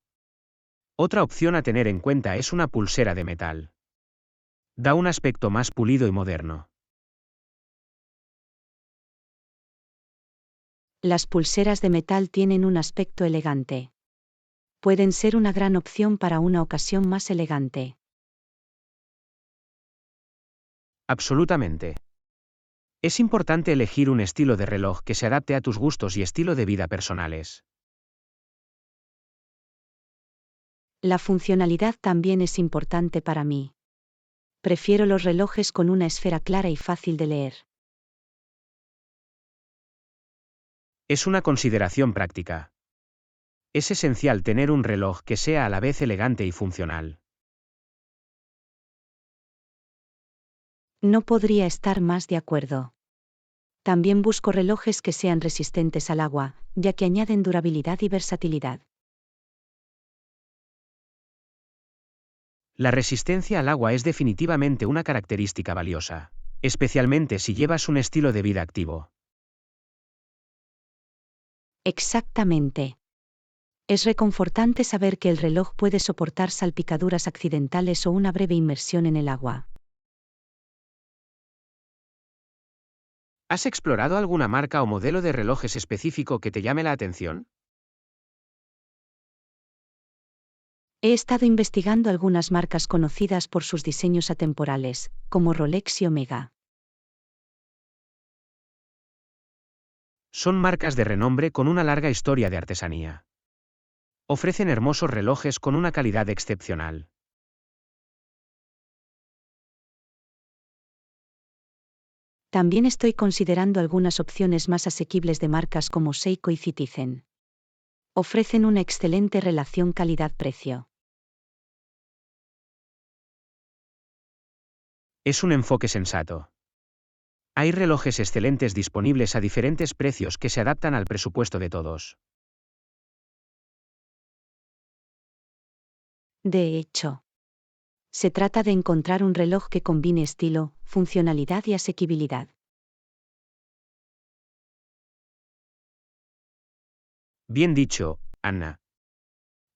Otra opción a tener en cuenta es una pulsera de metal. Da un aspecto más pulido y moderno. Las pulseras de metal tienen un aspecto elegante. Pueden ser una gran opción para una ocasión más elegante. Absolutamente. Es importante elegir un estilo de reloj que se adapte a tus gustos y estilo de vida personales. La funcionalidad también es importante para mí. Prefiero los relojes con una esfera clara y fácil de leer. Es una consideración práctica. Es esencial tener un reloj que sea a la vez elegante y funcional. No podría estar más de acuerdo. También busco relojes que sean resistentes al agua, ya que añaden durabilidad y versatilidad. La resistencia al agua es definitivamente una característica valiosa, especialmente si llevas un estilo de vida activo. Exactamente. Es reconfortante saber que el reloj puede soportar salpicaduras accidentales o una breve inmersión en el agua. ¿Has explorado alguna marca o modelo de relojes específico que te llame la atención? He estado investigando algunas marcas conocidas por sus diseños atemporales, como Rolex y Omega. Son marcas de renombre con una larga historia de artesanía. Ofrecen hermosos relojes con una calidad excepcional. También estoy considerando algunas opciones más asequibles de marcas como Seiko y Citizen. Ofrecen una excelente relación calidad-precio. Es un enfoque sensato. Hay relojes excelentes disponibles a diferentes precios que se adaptan al presupuesto de todos. De hecho, se trata de encontrar un reloj que combine estilo, funcionalidad y asequibilidad. Bien dicho, Anna.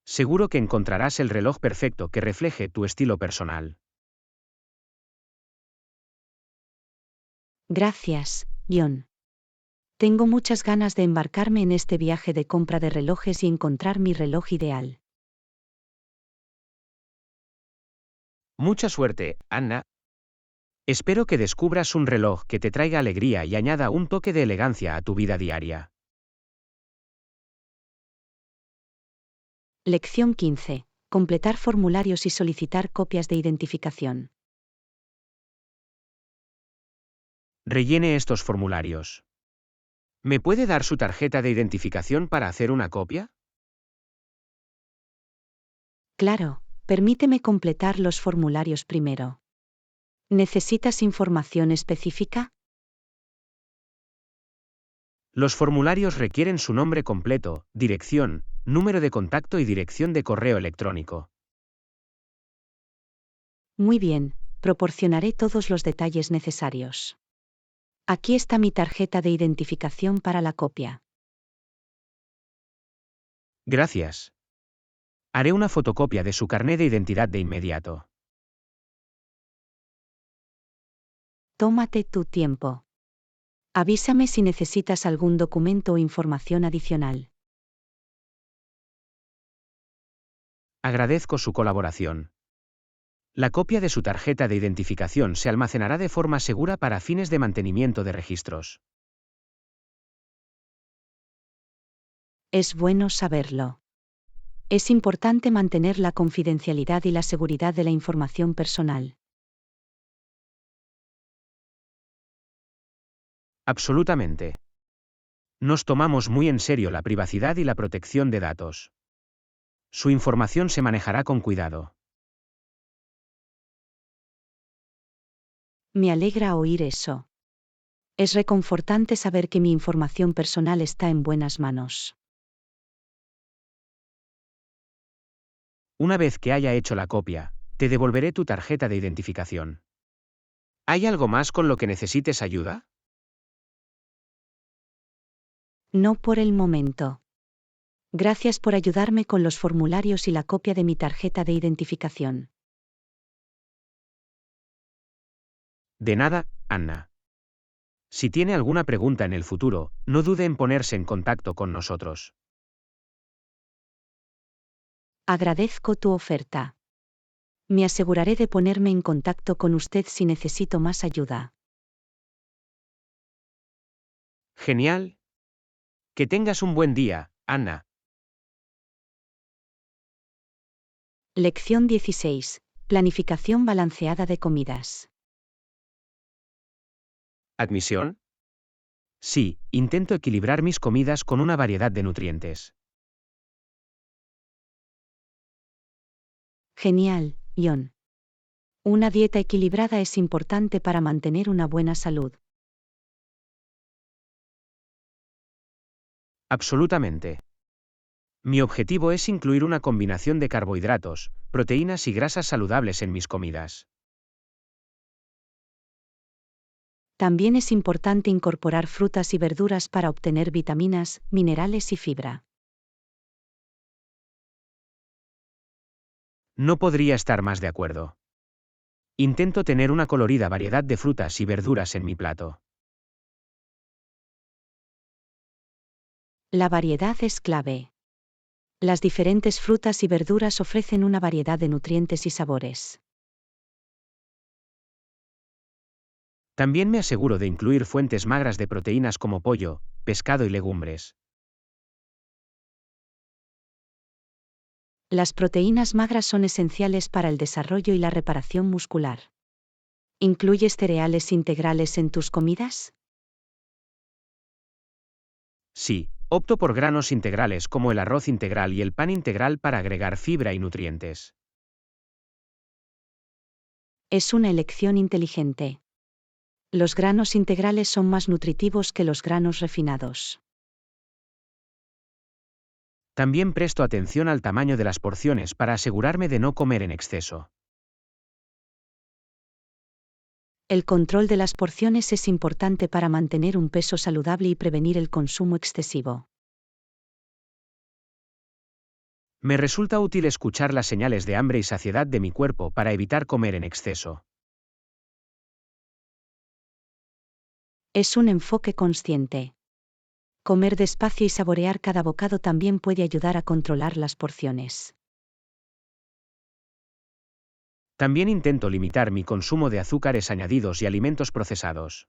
Seguro que encontrarás el reloj perfecto que refleje tu estilo personal. Gracias, John. Tengo muchas ganas de embarcarme en este viaje de compra de relojes y encontrar mi reloj ideal. Mucha suerte, Anna. Espero que descubras un reloj que te traiga alegría y añada un toque de elegancia a tu vida diaria. Lección 15. Completar formularios y solicitar copias de identificación. Rellene estos formularios. ¿Me puede dar su tarjeta de identificación para hacer una copia? Claro, permíteme completar los formularios primero. ¿Necesitas información específica? Los formularios requieren su nombre completo, dirección, número de contacto y dirección de correo electrónico. Muy bien, proporcionaré todos los detalles necesarios. Aquí está mi tarjeta de identificación para la copia. Gracias. Haré una fotocopia de su carné de identidad de inmediato. Tómate tu tiempo. Avísame si necesitas algún documento o información adicional. Agradezco su colaboración. La copia de su tarjeta de identificación se almacenará de forma segura para fines de mantenimiento de registros. Es bueno saberlo. Es importante mantener la confidencialidad y la seguridad de la información personal. Absolutamente. Nos tomamos muy en serio la privacidad y la protección de datos. Su información se manejará con cuidado. Me alegra oír eso. Es reconfortante saber que mi información personal está en buenas manos. Una vez que haya hecho la copia, te devolveré tu tarjeta de identificación. ¿Hay algo más con lo que necesites ayuda? No por el momento. Gracias por ayudarme con los formularios y la copia de mi tarjeta de identificación. De nada, Anna. Si tiene alguna pregunta en el futuro, no dude en ponerse en contacto con nosotros. Agradezco tu oferta. Me aseguraré de ponerme en contacto con usted si necesito más ayuda. Genial. Que tengas un buen día, Anna. Lección 16. Planificación balanceada de comidas. ¿Admisión? Sí, intento equilibrar mis comidas con una variedad de nutrientes. Genial, John. Una dieta equilibrada es importante para mantener una buena salud. Absolutamente. Mi objetivo es incluir una combinación de carbohidratos, proteínas y grasas saludables en mis comidas. También es importante incorporar frutas y verduras para obtener vitaminas, minerales y fibra. No podría estar más de acuerdo. Intento tener una colorida variedad de frutas y verduras en mi plato. La variedad es clave. Las diferentes frutas y verduras ofrecen una variedad de nutrientes y sabores. También me aseguro de incluir fuentes magras de proteínas como pollo, pescado y legumbres. Las proteínas magras son esenciales para el desarrollo y la reparación muscular. ¿Incluyes cereales integrales en tus comidas? Sí, opto por granos integrales como el arroz integral y el pan integral para agregar fibra y nutrientes. Es una elección inteligente. Los granos integrales son más nutritivos que los granos refinados. También presto atención al tamaño de las porciones para asegurarme de no comer en exceso. El control de las porciones es importante para mantener un peso saludable y prevenir el consumo excesivo. Me resulta útil escuchar las señales de hambre y saciedad de mi cuerpo para evitar comer en exceso. Es un enfoque consciente. Comer despacio y saborear cada bocado también puede ayudar a controlar las porciones. También intento limitar mi consumo de azúcares añadidos y alimentos procesados.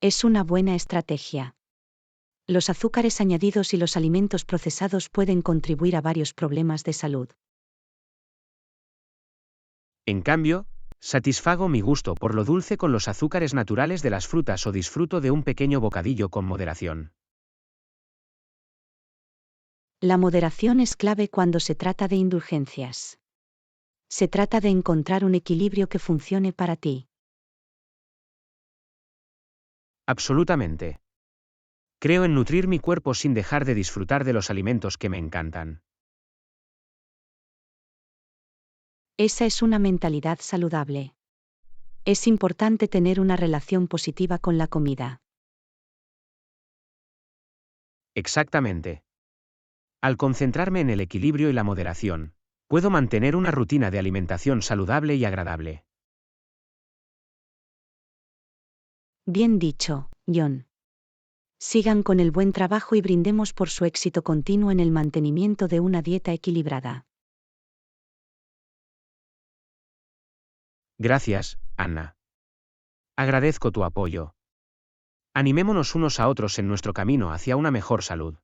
Es una buena estrategia. Los azúcares añadidos y los alimentos procesados pueden contribuir a varios problemas de salud. En cambio, satisfago mi gusto por lo dulce con los azúcares naturales de las frutas o disfruto de un pequeño bocadillo con moderación. La moderación es clave cuando se trata de indulgencias. Se trata de encontrar un equilibrio que funcione para ti. Absolutamente. Creo en nutrir mi cuerpo sin dejar de disfrutar de los alimentos que me encantan. Esa es una mentalidad saludable. Es importante tener una relación positiva con la comida. Exactamente. Al concentrarme en el equilibrio y la moderación, puedo mantener una rutina de alimentación saludable y agradable. Bien dicho, John. Sigan con el buen trabajo y brindemos por su éxito continuo en el mantenimiento de una dieta equilibrada. Gracias, Anna. Agradezco tu apoyo. Animémonos unos a otros en nuestro camino hacia una mejor salud.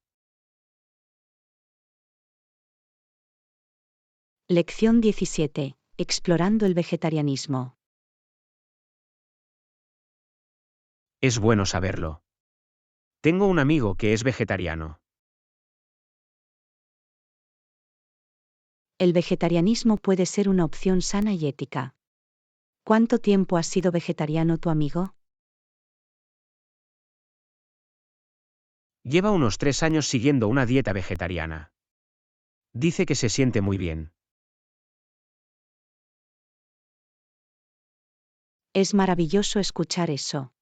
Lección 17. Explorando el vegetarianismo. Es bueno saberlo. Tengo un amigo que es vegetariano. El vegetarianismo puede ser una opción sana y ética. ¿Cuánto tiempo has sido vegetariano tu amigo? Lleva unos 3 años siguiendo una dieta vegetariana. Dice que se siente muy bien. Es maravilloso escuchar eso.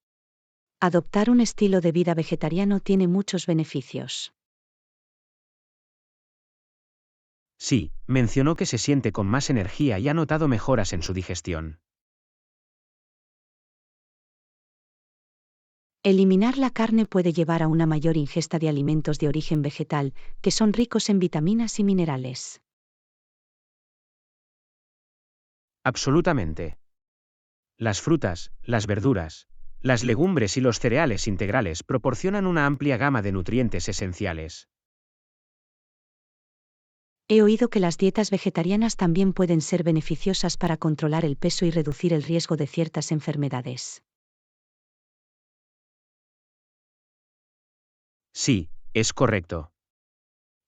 Adoptar un estilo de vida vegetariano tiene muchos beneficios. Sí, mencionó que se siente con más energía y ha notado mejoras en su digestión. Eliminar la carne puede llevar a una mayor ingesta de alimentos de origen vegetal, que son ricos en vitaminas y minerales. Absolutamente. Las frutas, las verduras, las legumbres y los cereales integrales proporcionan una amplia gama de nutrientes esenciales. He oído que las dietas vegetarianas también pueden ser beneficiosas para controlar el peso y reducir el riesgo de ciertas enfermedades. Sí, es correcto.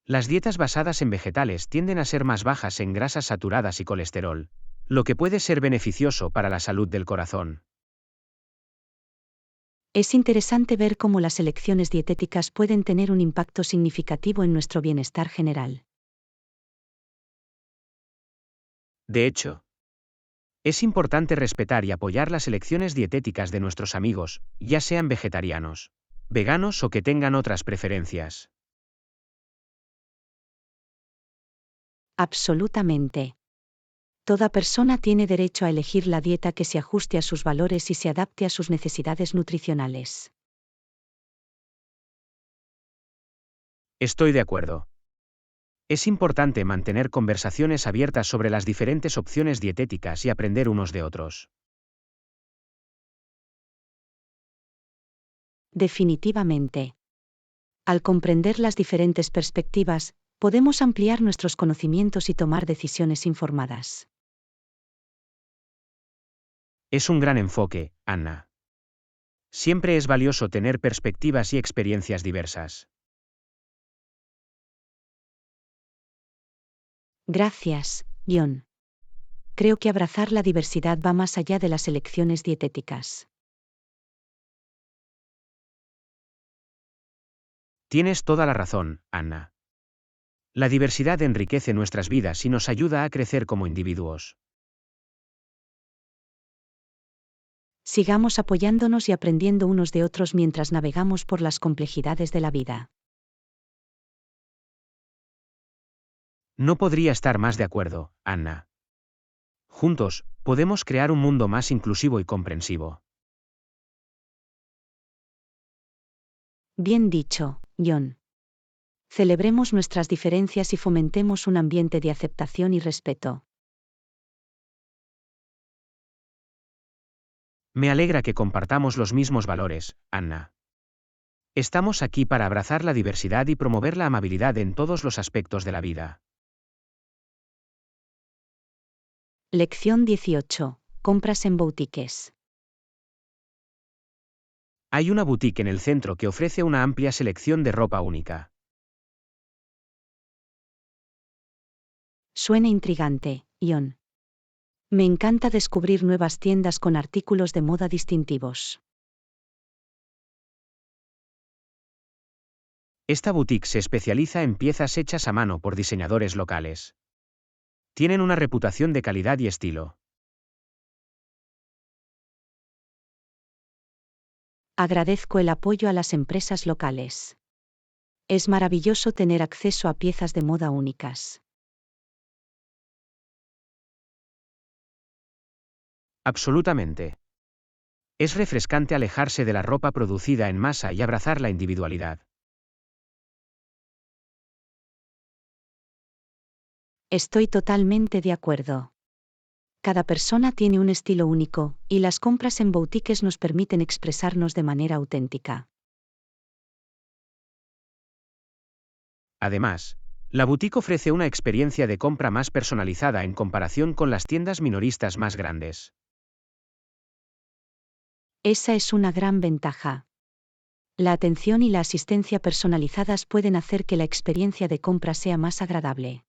Las dietas basadas en vegetales tienden a ser más bajas en grasas saturadas y colesterol, lo que puede ser beneficioso para la salud del corazón. Es interesante ver cómo las elecciones dietéticas pueden tener un impacto significativo en nuestro bienestar general. De hecho, es importante respetar y apoyar las elecciones dietéticas de nuestros amigos, ya sean vegetarianos, veganos o que tengan otras preferencias. Absolutamente. Toda persona tiene derecho a elegir la dieta que se ajuste a sus valores y se adapte a sus necesidades nutricionales. Estoy de acuerdo. Es importante mantener conversaciones abiertas sobre las diferentes opciones dietéticas y aprender unos de otros. Definitivamente. Al comprender las diferentes perspectivas, podemos ampliar nuestros conocimientos y tomar decisiones informadas. Es un gran enfoque, Anna. Siempre es valioso tener perspectivas y experiencias diversas. Gracias, John. Creo que abrazar la diversidad va más allá de las elecciones dietéticas. Tienes toda la razón, Anna. La diversidad enriquece nuestras vidas y nos ayuda a crecer como individuos. Sigamos apoyándonos y aprendiendo unos de otros mientras navegamos por las complejidades de la vida. No podría estar más de acuerdo, Anna. Juntos, podemos crear un mundo más inclusivo y comprensivo. Bien dicho, John. Celebremos nuestras diferencias y fomentemos un ambiente de aceptación y respeto. Me alegra que compartamos los mismos valores, Anna. Estamos aquí para abrazar la diversidad y promover la amabilidad en todos los aspectos de la vida. Lección 18. Compras en boutiques. Hay una boutique en el centro que ofrece una amplia selección de ropa única. Suena intrigante, John. Me encanta descubrir nuevas tiendas con artículos de moda distintivos. Esta boutique se especializa en piezas hechas a mano por diseñadores locales. Tienen una reputación de calidad y estilo. Agradezco el apoyo a las empresas locales. Es maravilloso tener acceso a piezas de moda únicas. Absolutamente. Es refrescante alejarse de la ropa producida en masa y abrazar la individualidad. Estoy totalmente de acuerdo. Cada persona tiene un estilo único, y las compras en boutiques nos permiten expresarnos de manera auténtica. Además, la boutique ofrece una experiencia de compra más personalizada en comparación con las tiendas minoristas más grandes. Esa es una gran ventaja. La atención y la asistencia personalizadas pueden hacer que la experiencia de compra sea más agradable.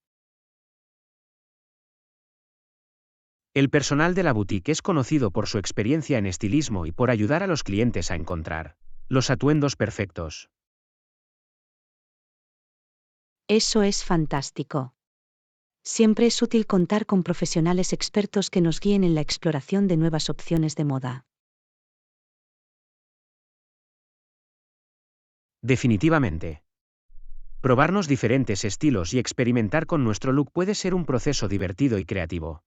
El personal de la boutique es conocido por su experiencia en estilismo y por ayudar a los clientes a encontrar los atuendos perfectos. Eso es fantástico. Siempre es útil contar con profesionales expertos que nos guíen en la exploración de nuevas opciones de moda. Definitivamente. Probarnos diferentes estilos y experimentar con nuestro look puede ser un proceso divertido y creativo.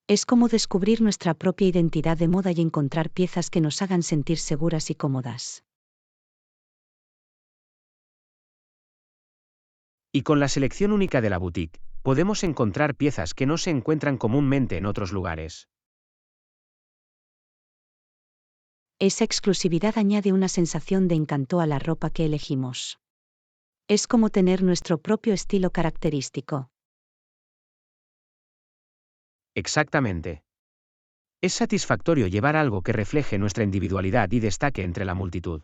Es como descubrir nuestra propia identidad de moda y encontrar piezas que nos hagan sentir seguras y cómodas. Y con la selección única de la boutique, podemos encontrar piezas que no se encuentran comúnmente en otros lugares. Esa exclusividad añade una sensación de encanto a la ropa que elegimos. Es como tener nuestro propio estilo característico. Exactamente. Es satisfactorio llevar algo que refleje nuestra individualidad y destaque entre la multitud.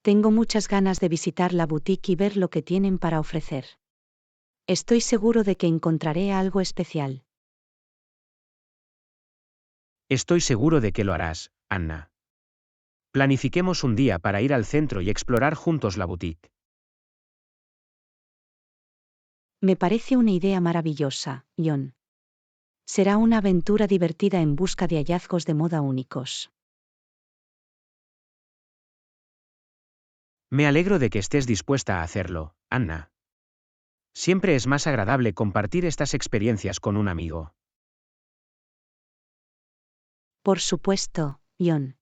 Tengo muchas ganas de visitar la boutique y ver lo que tienen para ofrecer. Estoy seguro de que encontraré algo especial. Estoy seguro de que lo harás, Anna. Planifiquemos un día para ir al centro y explorar juntos la boutique. Me parece una idea maravillosa, John. Será una aventura divertida en busca de hallazgos de moda únicos. Me alegro de que estés dispuesta a hacerlo, Anna. Siempre es más agradable compartir estas experiencias con un amigo. Por supuesto, John.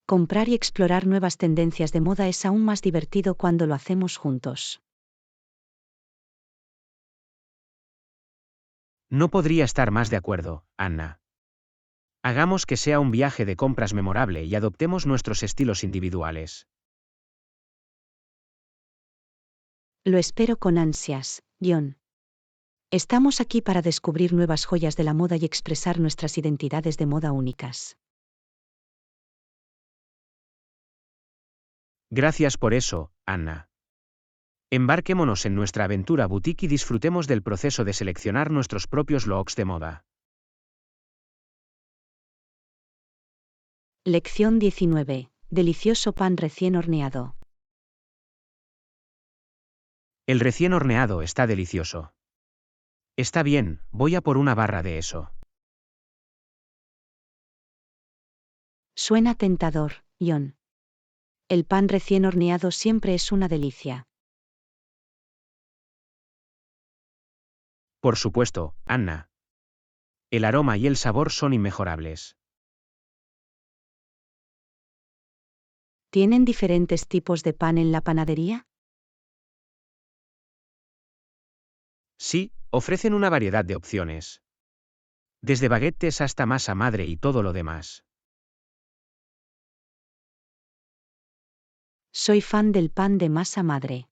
Comprar y explorar nuevas tendencias de moda es aún más divertido cuando lo hacemos juntos. No podría estar más de acuerdo, Anna. Hagamos que sea un viaje de compras memorable y adoptemos nuestros estilos individuales. Lo espero con ansias, John. Estamos aquí para descubrir nuevas joyas de la moda y expresar nuestras identidades de moda únicas. Gracias por eso, Anna. Embarquémonos en nuestra aventura boutique y disfrutemos del proceso de seleccionar nuestros propios looks de moda. Lección 19. Delicioso pan recién horneado. El recién horneado está delicioso. Está bien, voy a por una barra de eso. Suena tentador, John. El pan recién horneado siempre es una delicia. Por supuesto, Anna. El aroma y el sabor son inmejorables. ¿Tienen diferentes tipos de pan en la panadería? Sí, ofrecen una variedad de opciones. Desde baguettes hasta masa madre y todo lo demás. Soy fan del pan de masa madre.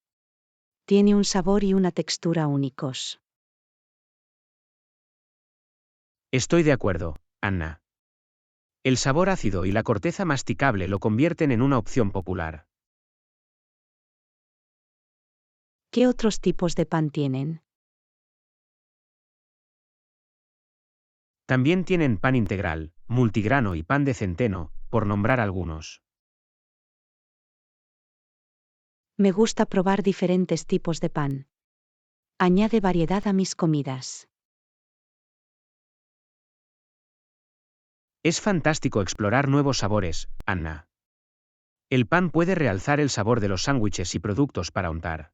Tiene un sabor y una textura únicos. Estoy de acuerdo, Anna. El sabor ácido y la corteza masticable lo convierten en una opción popular. ¿Qué otros tipos de pan tienen? También tienen pan integral, multigrano y pan de centeno, por nombrar algunos. Me gusta probar diferentes tipos de pan. Añade variedad a mis comidas. Es fantástico explorar nuevos sabores, Anna. El pan puede realzar el sabor de los sándwiches y productos para untar.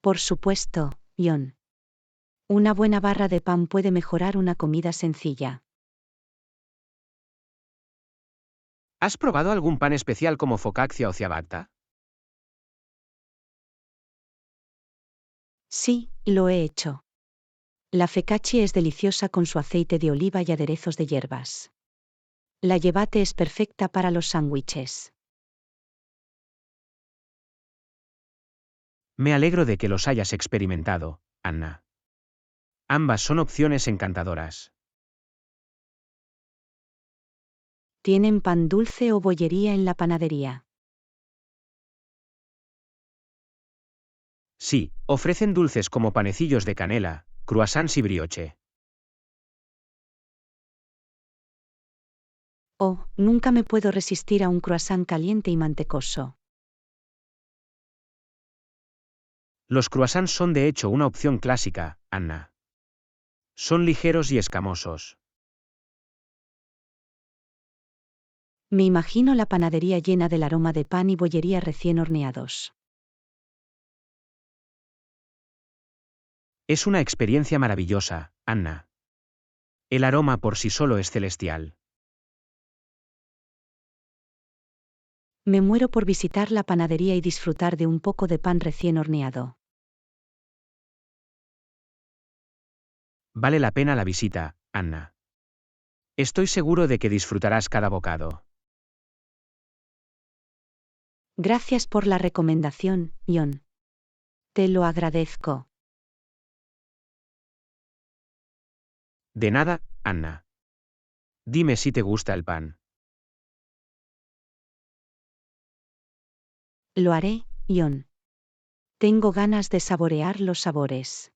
Por supuesto, John. Una buena barra de pan puede mejorar una comida sencilla. ¿Has probado algún pan especial como focaccia o ciabatta? Sí, lo he hecho. La focaccia es deliciosa con su aceite de oliva y aderezos de hierbas. La ciabatta es perfecta para los sándwiches. Me alegro de que los hayas experimentado, Anna. Ambas son opciones encantadoras. ¿Tienen pan dulce o bollería en la panadería? Sí, ofrecen dulces como panecillos de canela, croissants y brioche. Oh, nunca me puedo resistir a un croissant caliente y mantecoso. Los croissants son de hecho una opción clásica, Anna. Son ligeros y escamosos. Me imagino la panadería llena del aroma de pan y bollería recién horneados. Es una experiencia maravillosa, Anna. El aroma por sí solo es celestial. Me muero por visitar la panadería y disfrutar de un poco de pan recién horneado. Vale la pena la visita, Anna. Estoy seguro de que disfrutarás cada bocado. Gracias por la recomendación, John. Te lo agradezco. De nada, Anna. Dime si te gusta el pan. Lo haré, John. Tengo ganas de saborear los sabores.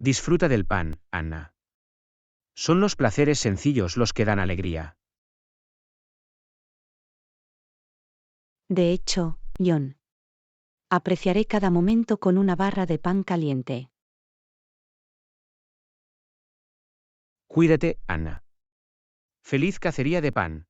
Disfruta del pan, Anna. Son los placeres sencillos los que dan alegría. De hecho, John. Apreciaré cada momento con una barra de pan caliente. Cuídate, Anna. Feliz cacería de pan.